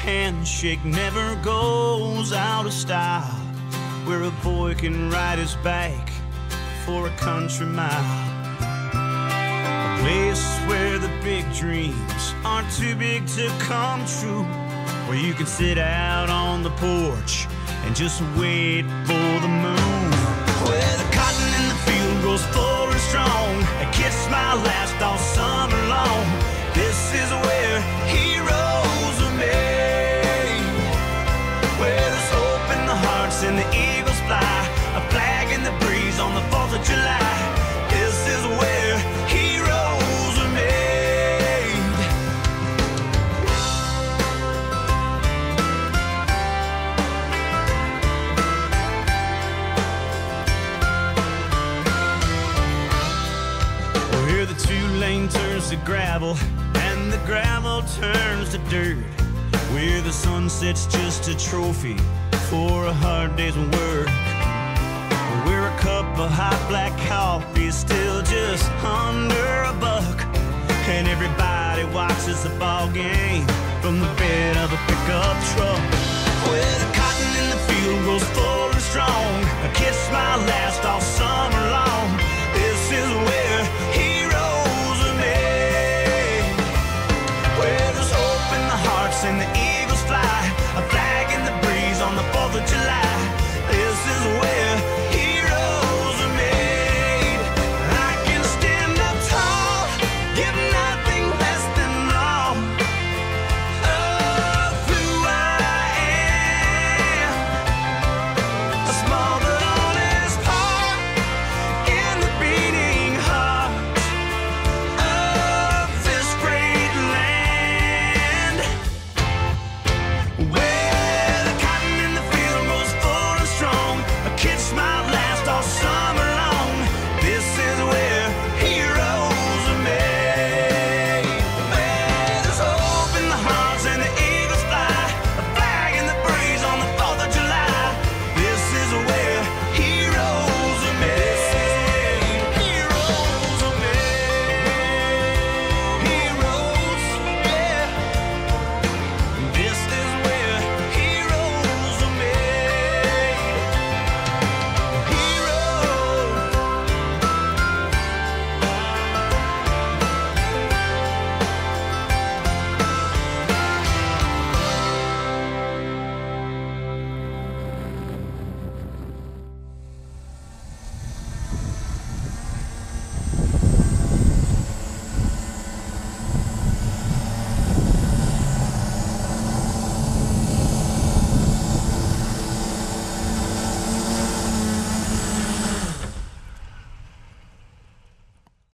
handshake never goes out of style, where a boy can ride his bike for a country mile. A place where the big dreams aren't too big to come true, where you can sit out on the porch and just wait for the moon. Where the cotton in the field grows full and strong, and kids smile last all summer long. This is where heroes are made, where there's hope in the hearts and the eagles fly, a flag in the breeze on the 4th of July. This is where heroes are made. Where the 2-lane turns to gravel and the gravel turns to dirt, where the sunset's just a trophy for a hard day's work, where a cup of hot black coffee is still just under $1, and everybody watches the ball game from the bed of a pickup truck. Where the cotton in the field grows full and strong, a kid's smile lasts all summer long. This is where heroes are made, where there's hope in the hearts and the eagles fly, a flag in the breeze on the 4th of July. This is where heroes are made. I can stand up tall, give nothing less than all of who I am. A small but honest part in the beating heart of this great land, where